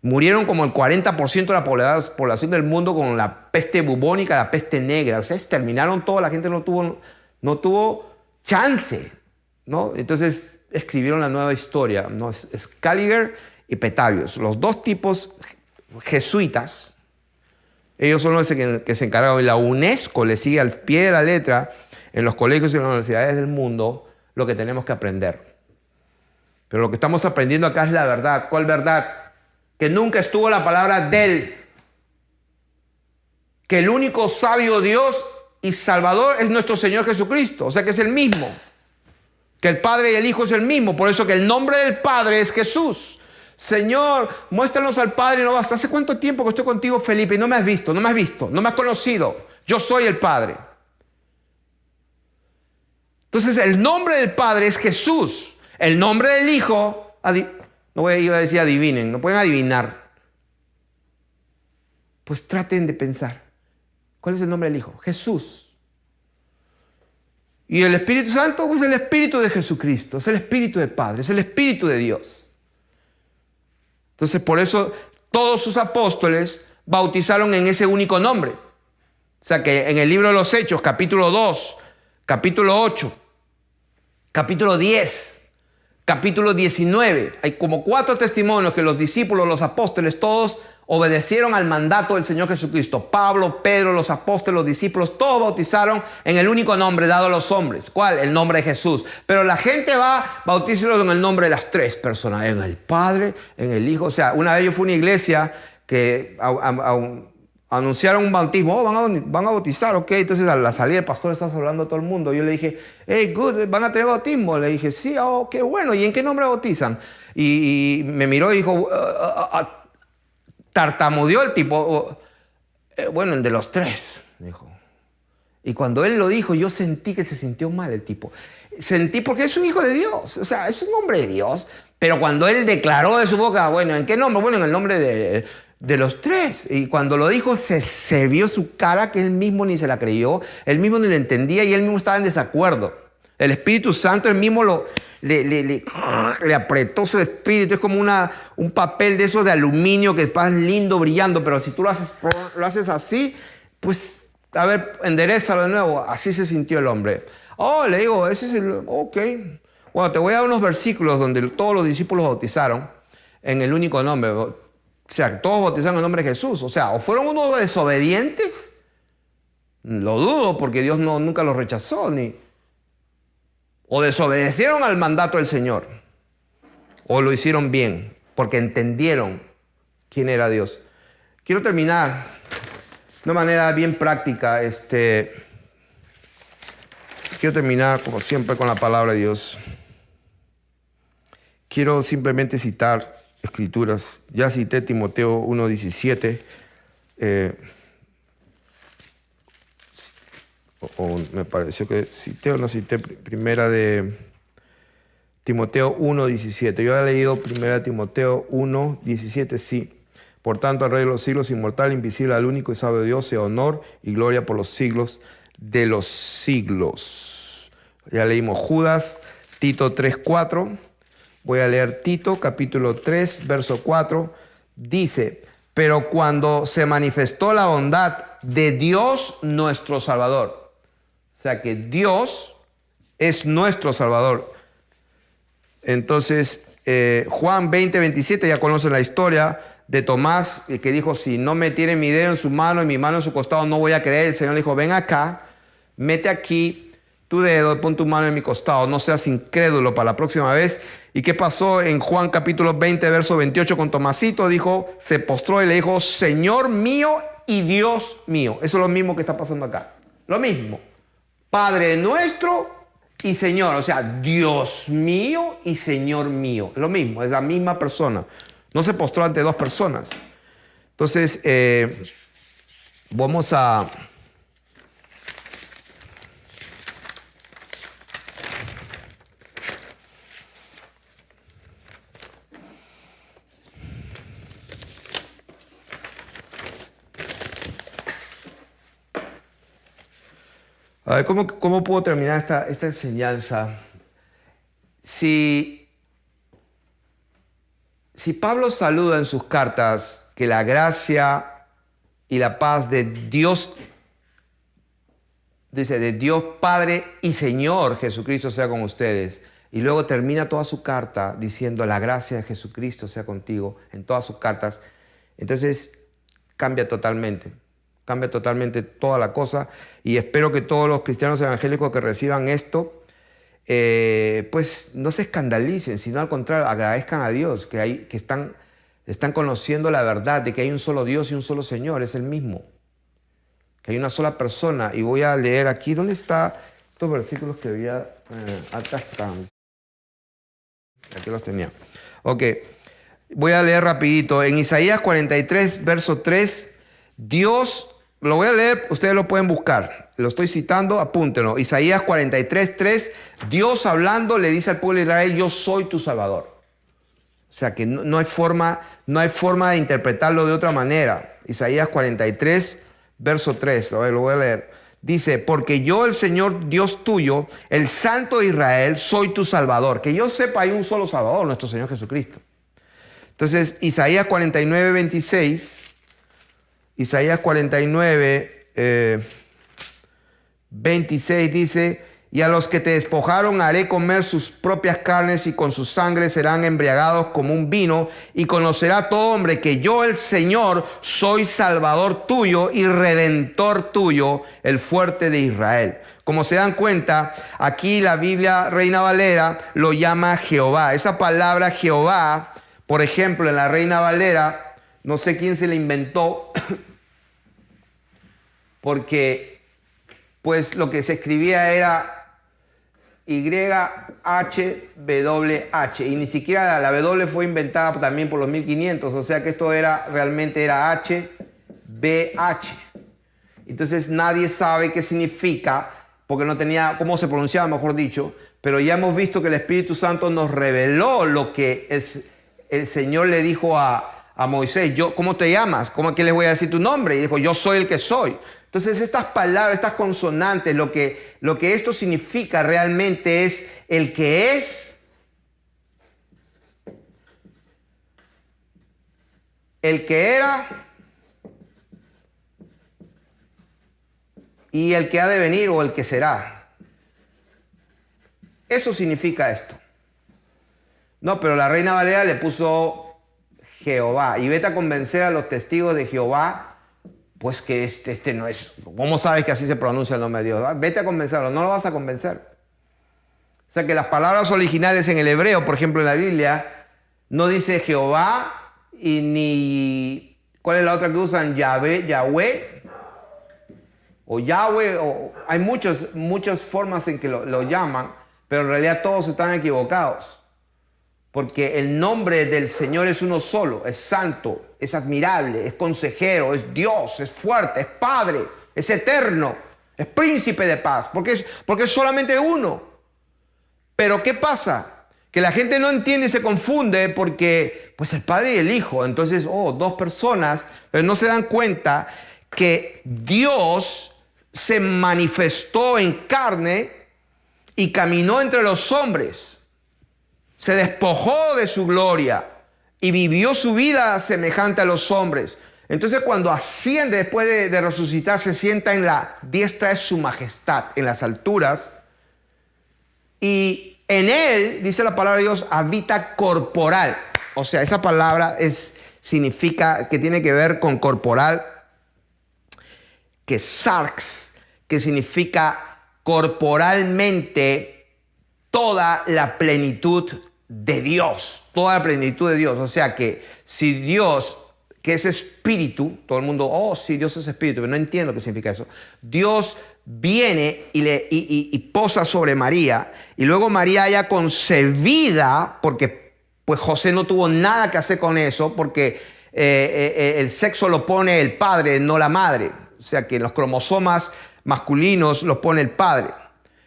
murieron como el 40% de la población del mundo con la peste bubónica, la peste negra. O sea, exterminaron todo, la gente no tuvo chance, ¿no? Entonces escribieron la nueva historia, ¿no? Scaliger y Petavius, los dos tipos jesuitas. Ellos son los que se encargaron, y la UNESCO le sigue al pie de la letra en los colegios y en las universidades del mundo lo que tenemos que aprender. Pero lo que estamos aprendiendo acá es la verdad. ¿Cuál verdad? Que nunca estuvo la palabra del. Que el único sabio Dios y Salvador es nuestro Señor Jesucristo. O sea que es el mismo. Que el Padre y el Hijo es el mismo. Por eso que el nombre del Padre es Jesús. Señor, muéstranos al Padre y no basta. ¿Hace cuánto tiempo que estoy contigo, Felipe, y no me has visto, no me has conocido? Yo soy el Padre. Entonces el nombre del Padre es Jesús. El nombre del Hijo, no voy a decir adivinen, no pueden adivinar. Pues traten de pensar. ¿Cuál es el nombre del Hijo? Jesús. Y el Espíritu Santo, pues el Espíritu de Jesucristo, es el Espíritu del Padre, es el Espíritu de Dios. Entonces, por eso todos sus apóstoles bautizaron en ese único nombre. O sea que en el libro de los Hechos, capítulo 2, capítulo 8, capítulo 10, capítulo 19, hay como 4 testimonios que los discípulos, los apóstoles, todos obedecieron al mandato del Señor Jesucristo. Pablo, Pedro, los apóstoles, los discípulos, todos bautizaron en el único nombre dado a los hombres. ¿Cuál? El nombre de Jesús. Pero la gente bautizarlos en el nombre de las 3 personas, en el Padre, en el Hijo. O sea, una vez yo fui a una iglesia que anunciaron un bautismo. Van a bautizar, ok. Entonces a la salida el pastor está hablando a todo el mundo. Yo le dije, hey, good, ¿van a tener bautismo? Le dije, sí, qué bueno. ¿Y en qué nombre bautizan? Y me miró y dijo, tartamudeó el tipo. Bueno, el de los 3, dijo. Y cuando él lo dijo, yo sentí que se sintió mal el tipo. Sentí porque es un hijo de Dios. O sea, es un hombre de Dios. Pero cuando él declaró de su boca, bueno, ¿en qué nombre? Bueno, en el nombre de los 3. Y cuando lo dijo, se vio su cara que él mismo ni se la creyó. Él mismo ni lo entendía y él mismo estaba en desacuerdo. El Espíritu Santo, él mismo le apretó su espíritu. Es como un papel de esos de aluminio que está lindo, brillando. Pero si tú lo haces así, pues, a ver, enderézalo de nuevo. Así se sintió el hombre. Le digo, ese es el... Ok. Bueno, te voy a dar unos versículos donde todos los discípulos bautizaron en el único nombre. O sea, todos bautizaron en el nombre de Jesús. O sea, o fueron unos desobedientes, Lo dudo porque Dios nunca los rechazó o desobedecieron al mandato del Señor o lo hicieron bien porque entendieron quién era Dios. Quiero terminar de una manera bien práctica. Quiero terminar como siempre con la palabra de Dios. Quiero simplemente citar escrituras. Ya cité Timoteo 1:17. O me pareció que cité o no cité primera de Timoteo 1:17. Yo había leído primera de Timoteo 1:17, sí. Por tanto, al Rey de los siglos, inmortal, invisible, al único y sabio Dios, sea honor y gloria por los siglos de los siglos. Ya leímos Judas, Tito 3:4. Voy a leer Tito, capítulo 3, verso 4. Dice, pero cuando se manifestó la bondad de Dios nuestro Salvador. O sea que Dios es nuestro Salvador. Entonces, Juan 20:27, ya conocen la historia de Tomás, que dijo, si no me tiene mi dedo en su mano y mi mano en su costado, no voy a creer. El Señor le dijo, ven acá, mete aquí tu dedo, pon tu mano en mi costado, no seas incrédulo para la próxima vez. ¿Y qué pasó en Juan capítulo 20, verso 28 con Tomasito? Dijo, se postró y le dijo, Señor mío y Dios mío. Eso es lo mismo que está pasando acá. Lo mismo. Padre nuestro y Señor. O sea, Dios mío y Señor mío. Lo mismo, es la misma persona. No se postró ante dos personas. Entonces, vamos a... A ver, ¿cómo puedo terminar esta enseñanza? Si Pablo saluda en sus cartas que la gracia y la paz de Dios, dice, de Dios Padre y Señor Jesucristo sea con ustedes, y luego termina toda su carta diciendo la gracia de Jesucristo sea contigo en todas sus cartas, entonces cambia totalmente toda la cosa, y espero que todos los cristianos evangélicos que reciban esto, pues no se escandalicen, sino al contrario, agradezcan a Dios que están conociendo la verdad de que hay un solo Dios y un solo Señor, es el mismo, que hay una sola persona. Y voy a leer aquí, ¿dónde están estos versículos que había? Acá están. Aquí los tenía. Ok, voy a leer rapidito. En Isaías 43, verso 3, Dios... Lo voy a leer, ustedes lo pueden buscar. Lo estoy citando, apúntenlo. Isaías 43:3, Dios hablando le dice al pueblo de Israel, yo soy tu Salvador. O sea que no hay forma de interpretarlo de otra manera. Isaías 43, verso 3. A ver, lo voy a leer. Dice, porque yo, el Señor Dios tuyo, el Santo de Israel, soy tu Salvador. Que yo sepa, hay un solo Salvador, nuestro Señor Jesucristo. Entonces, Isaías 49:26... Isaías 49, 26 dice, y a los que te despojaron haré comer sus propias carnes y con su sangre serán embriagados como un vino, y conocerá todo hombre que yo el Señor soy Salvador tuyo y Redentor tuyo, el fuerte de Israel. Como se dan cuenta, aquí la Biblia Reina Valera lo llama Jehová. Esa palabra Jehová, por ejemplo, en la Reina Valera, no sé quién se la inventó, porque pues lo que se escribía era YHWH, y ni siquiera la W fue inventada también por los 1500, o sea que esto realmente era HBH. Entonces nadie sabe qué significa, porque no tenía cómo se pronunciaba, mejor dicho, pero ya hemos visto que el Espíritu Santo nos reveló lo que el Señor le dijo a Moisés. ¿Cómo te llamas? ¿Qué les voy a decir tu nombre? Y dijo, yo soy el que soy. Entonces estas palabras, estas consonantes, lo que esto significa realmente es el que es, el que era y el que ha de venir o el que será. Eso significa esto. No, pero la Reina Valera le puso Jehová. Y vete a convencer a los testigos de Jehová pues que este no es. ¿Cómo sabes que así se pronuncia el nombre de Dios? Vete a convencerlo, no lo vas a convencer. O sea que las palabras originales en el hebreo, por ejemplo en la Biblia, no dice Jehová y ni... ¿Cuál es la otra que usan? Yahweh o Yahweh. Hay muchas formas en que lo llaman, pero en realidad todos están equivocados. Porque el nombre del Señor es uno solo, es santo, es admirable, es consejero, es Dios, es fuerte, es Padre, es eterno, es príncipe de paz, porque es solamente uno. Pero ¿qué pasa? Que la gente no entiende y se confunde porque pues el Padre y el Hijo, entonces, dos personas, pero no se dan cuenta que Dios se manifestó en carne y caminó entre los hombres. Se despojó de su gloria y vivió su vida semejante a los hombres. Entonces cuando asciende después de resucitar, se sienta en la diestra de su majestad, en las alturas. Y en él, dice la palabra de Dios, habita corporal. O sea, esa palabra significa que tiene que ver con corporal, que sarx, que significa corporalmente toda la plenitud de Dios, toda la plenitud de Dios. O sea que si Dios, que es espíritu, todo el mundo, sí, Dios es espíritu, pero no entiendo qué significa eso. Dios viene y posa sobre María, y luego María ya concebida, porque pues José no tuvo nada que hacer con eso, porque el sexo lo pone el padre, no la madre. O sea que los cromosomas masculinos los pone el padre.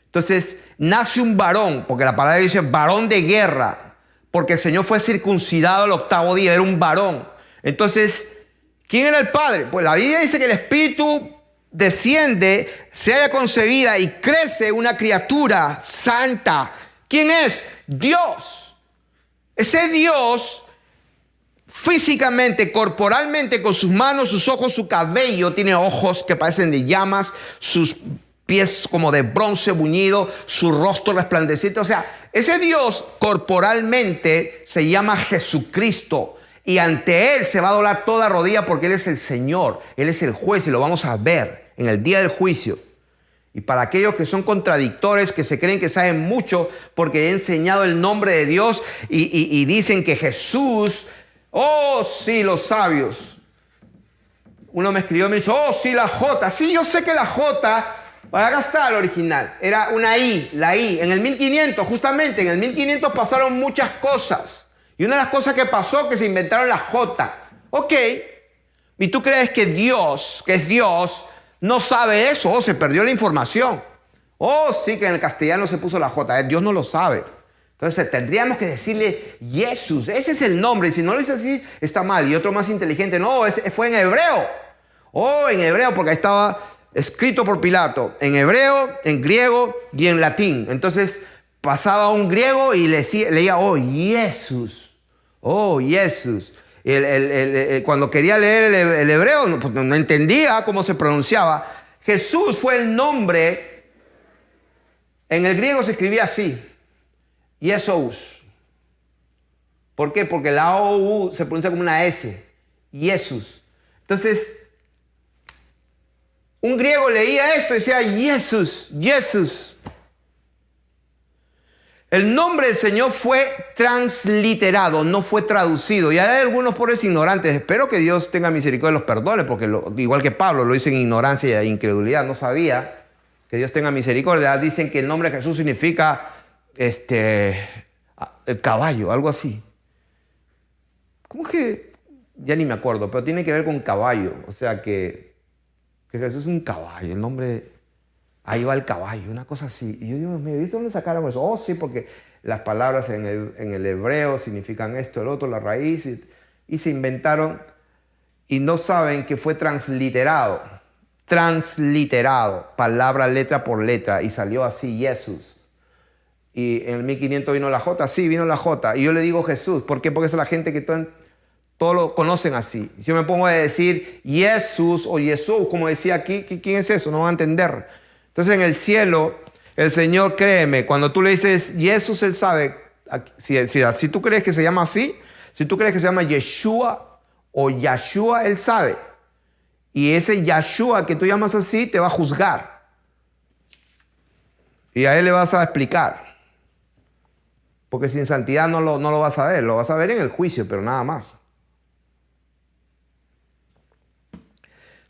Entonces nace un varón, porque la palabra dice varón de guerra, porque el Señor fue circuncidado al 8º día, era un varón. Entonces, ¿quién era el padre? Pues la Biblia dice que el Espíritu desciende, se halla concebida y crece una criatura santa. ¿Quién es? Dios. Ese Dios físicamente, corporalmente, con sus manos, sus ojos, su cabello, tiene ojos que parecen de llamas, sus pies como de bronce buñido, su rostro resplandeciente. O sea, ese Dios corporalmente se llama Jesucristo, y ante Él se va a doblar toda rodilla porque Él es el Señor, Él es el juez, y lo vamos a ver en el día del juicio. Y para aquellos que son contradictores, que se creen que saben mucho porque he enseñado el nombre de Dios y dicen que Jesús, sí, los sabios. Uno me escribió y me dijo, sí, la J. Sí, yo sé que la J... Acá está el original, era una I, la I. En el 1500, justamente, en el 1500 pasaron muchas cosas. Y una de las cosas que pasó, que se inventaron la J. Ok, ¿y tú crees que Dios, que es Dios, no sabe eso? Se perdió la información. Sí, que en el castellano se puso la J. Dios no lo sabe. Entonces tendríamos que decirle Jesús, ese es el nombre. Y si no lo dice así, está mal. Y otro más inteligente, no, fue en hebreo. En hebreo, porque ahí estaba escrito por Pilato, en hebreo, en griego y en latín. Entonces pasaba un griego y leía, Jesús, Jesús. Cuando quería leer el hebreo, no entendía cómo se pronunciaba. Jesús fue el nombre, en el griego se escribía así, Jesús. ¿Por qué? Porque la OU se pronuncia como una S, Jesús. Entonces, un griego leía esto y decía, Jesús. El nombre del Señor fue transliterado, no fue traducido. Y hay algunos pobres ignorantes. Espero que Dios tenga misericordia y los perdone, porque igual que Pablo lo hizo en ignorancia e incredulidad. No sabía. Que Dios tenga misericordia. Dicen que el nombre de Jesús significa el caballo, algo así. ¿Cómo que? Ya ni me acuerdo, pero tiene que ver con caballo. O sea que Jesús es un caballo, el nombre, ahí va el caballo, una cosa así. Y yo digo, ¿me viste dónde sacaron eso? Sí, porque las palabras en el hebreo significan esto, el otro, la raíz, y se inventaron y no saben que fue transliterado, palabra, letra por letra, y salió así, Jesús. Y en el 1500 vino la J, sí, vino la J, y yo le digo Jesús. ¿Por qué? Porque es la gente que todos lo conocen así. Si yo me pongo a decir Jesús o Jesús, como decía aquí, ¿quién es eso? No van a entender. Entonces en el cielo, el Señor, créeme, cuando tú le dices Jesús, Él sabe. Si tú crees que se llama así, si tú crees que se llama Yeshua o Yahshua, Él sabe. Y ese Yahshua que tú llamas así te va a juzgar. Y a él le vas a explicar. Porque sin santidad no lo vas a ver. Lo vas a ver en el juicio, pero nada más.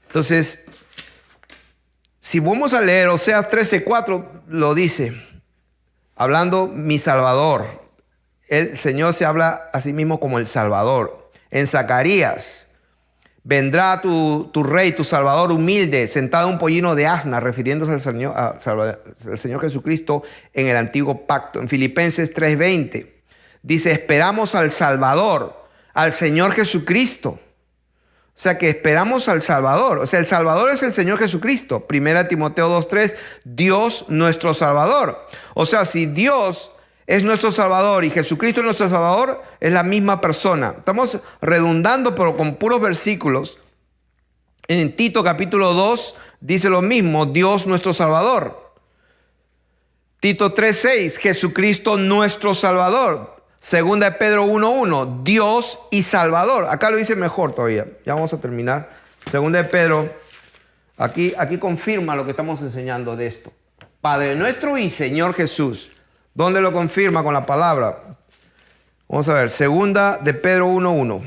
Entonces, si vamos a leer Oseas 13:4, lo dice, hablando mi Salvador. El Señor se habla a sí mismo como el Salvador. En Zacarías, vendrá tu rey, tu Salvador humilde, sentado en un pollino de asna, refiriéndose al Señor Jesucristo en el antiguo pacto. En Filipenses 3:20, dice, esperamos al Salvador, al Señor Jesucristo. O sea que esperamos al Salvador. O sea, el Salvador es el Señor Jesucristo. 1 Timoteo 2:3, Dios nuestro Salvador. O sea, si Dios es nuestro Salvador y Jesucristo es nuestro Salvador, es la misma persona. Estamos redundando, pero con puros versículos. En Tito capítulo 2 dice lo mismo, Dios nuestro Salvador. Tito 3:6, Jesucristo nuestro Salvador. Segunda de Pedro 1:1, Dios y Salvador. Acá lo dice mejor todavía. Ya vamos a terminar. Segunda de Pedro, aquí confirma lo que estamos enseñando de esto. Padre nuestro y Señor Jesús. ¿Dónde lo confirma con la palabra? Vamos a ver. Segunda de Pedro 1:1.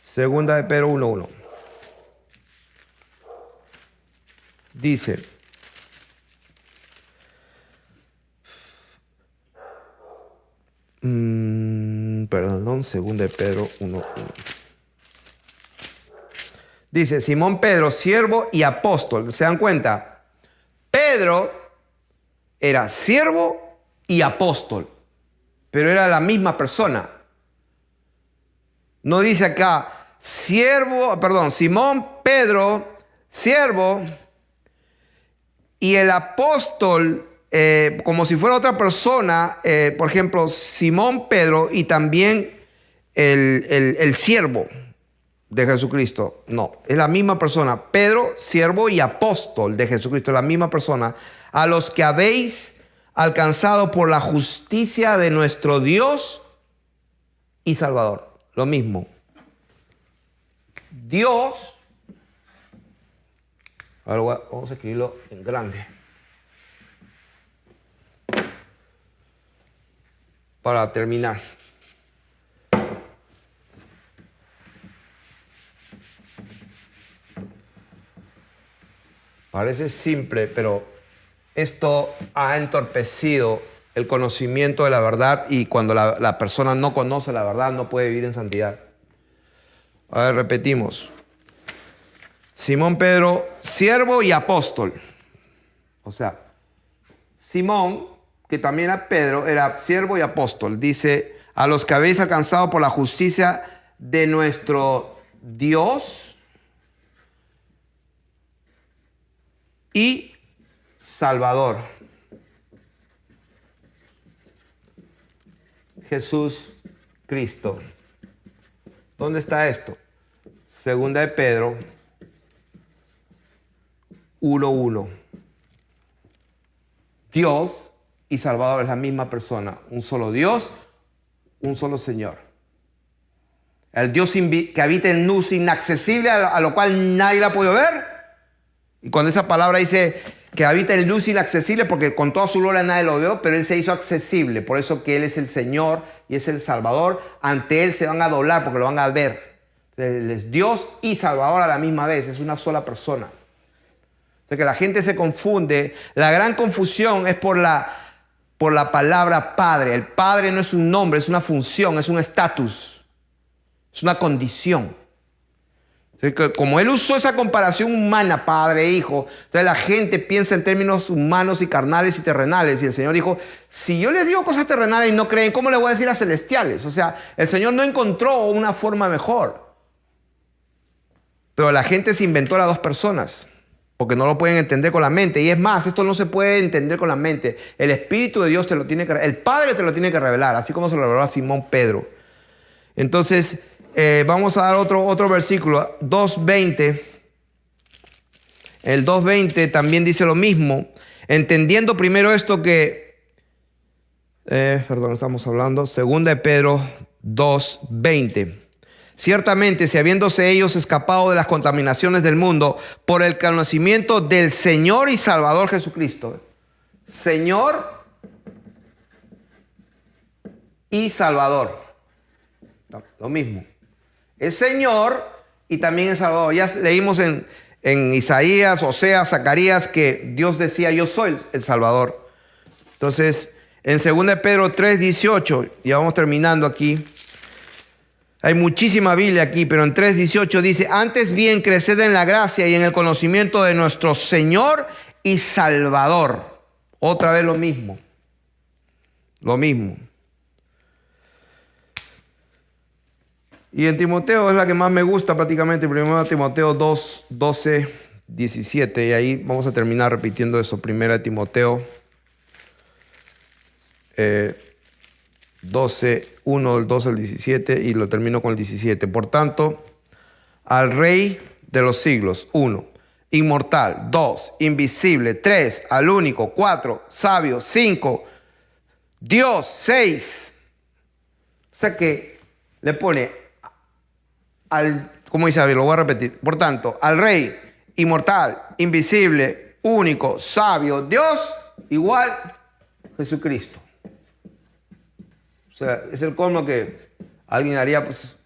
Segunda de Pedro 1:1. Dice... segunda de Pedro 1:1. Dice, Simón Pedro, siervo y apóstol. ¿Se dan cuenta? Pedro era siervo y apóstol, pero era la misma persona. No dice acá, Simón Pedro, siervo, y el apóstol, como si fuera otra persona, por ejemplo, Simón Pedro y también el siervo de Jesucristo. No, es la misma persona. Pedro, siervo y apóstol de Jesucristo, la misma persona. A los que habéis alcanzado por la justicia de nuestro Dios y Salvador. Lo mismo. Dios, ahora vamos a escribirlo en grande. Para terminar. Parece simple, pero esto ha entorpecido el conocimiento de la verdad, y cuando la persona no conoce la verdad no puede vivir en santidad. A ver, repetimos. Simón Pedro, siervo y apóstol. O sea, Simón, que también era Pedro, era siervo y apóstol. Dice, a los que habéis alcanzado por la justicia de nuestro Dios y Salvador, Jesús Cristo. ¿Dónde está esto? Segunda de Pedro 1:1. Dios y Salvador es la misma persona. Un solo Dios, un solo Señor. El Dios que habita en luz inaccesible, a lo cual nadie la ha podido ver. Y cuando esa palabra dice que habita en luz inaccesible, porque con toda su gloria nadie lo vio, pero Él se hizo accesible. Por eso que Él es el Señor y es el Salvador. Ante Él se van a doblar porque lo van a ver. Él es Dios y Salvador a la misma vez. Es una sola persona. Entonces que la gente se confunde. La gran confusión es por la palabra Padre. El Padre no es un nombre, es una función, es un estatus. Es una condición. Entonces, como Él usó esa comparación humana, Padre e Hijo, entonces la gente piensa en términos humanos y carnales y terrenales. Y el Señor dijo, si yo les digo cosas terrenales y no creen, ¿cómo les voy a decir a celestiales? O sea, el Señor no encontró una forma mejor. Pero la gente se inventó las dos personas, porque no lo pueden entender con la mente. Y es más, esto no se puede entender con la mente. El Espíritu de Dios te lo tiene que, el Padre te lo tiene que revelar, así como se lo reveló a Simón Pedro. Entonces, vamos a dar otro versículo, 2:20. El 2:20 también dice lo mismo. Entendiendo primero esto que, estamos hablando, segunda de Pedro 2:20. Ciertamente, si habiéndose ellos escapado de las contaminaciones del mundo por el conocimiento del Señor y Salvador Jesucristo. Señor y Salvador. Lo mismo. Es Señor y también es Salvador. Ya leímos en Isaías, Oseas, Zacarías que Dios decía, yo soy el Salvador. Entonces, en 2 Pedro 3:18, ya vamos terminando aquí. Hay muchísima Biblia aquí, pero en 3:18 dice, antes bien creced en la gracia y en el conocimiento de nuestro Señor y Salvador. Otra vez lo mismo. Lo mismo. Y en Timoteo es la que más me gusta prácticamente, 1 Timoteo 2, 12, 17. Y ahí vamos a terminar repitiendo eso. 1 Timoteo 12, 1, del 12 al 17 y lo termino con el 17. Por tanto, al Rey de los siglos, 1, inmortal, 2, invisible, 3, al único, 4, sabio, 5, Dios, 6. O sea que le pone ¿cómo dice? Lo voy a repetir. Por tanto, al Rey, inmortal, invisible, único, sabio, Dios, igual Jesucristo. O sea, es el colmo que alguien haría, pues,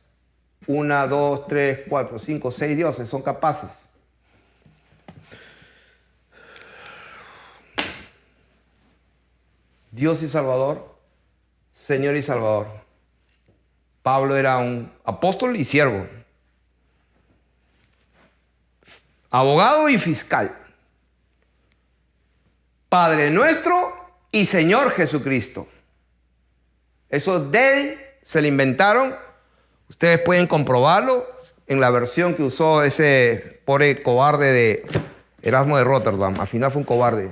1, 2, 3, 4, 5, 6 dioses, son capaces. Dios y Salvador, Señor y Salvador. Pablo era un apóstol y siervo, abogado y fiscal, Padre nuestro y Señor Jesucristo. Eso de él se lo inventaron. Ustedes pueden comprobarlo en la versión que usó ese pobre cobarde de Erasmo de Rotterdam. Al final fue un cobarde,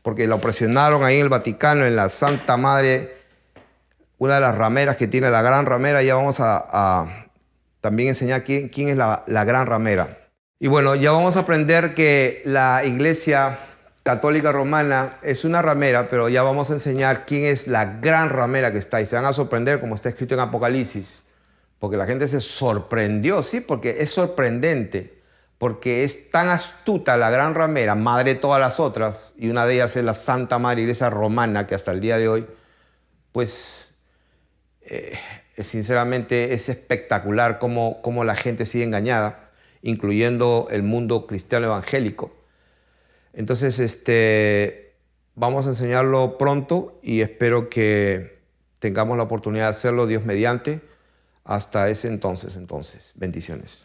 porque lo presionaron ahí en el Vaticano, en la Santa Madre, una de las rameras que tiene la gran ramera. Ya vamos a también enseñar quién es la gran ramera. Y bueno, ya vamos a aprender que la Iglesia Católica Romana es una ramera, pero ya vamos a enseñar quién es la gran ramera que está. Y se van a sorprender, como está escrito en Apocalipsis, porque la gente se sorprendió, sí, porque es sorprendente, porque es tan astuta la gran ramera, madre de todas las otras, y una de ellas es la Santa Madre Iglesia Romana, que hasta el día de hoy, pues, sinceramente es espectacular cómo la gente sigue engañada, incluyendo el mundo cristiano evangélico. Entonces, vamos a enseñarlo pronto y espero que tengamos la oportunidad de hacerlo, Dios mediante. Hasta ese entonces, bendiciones.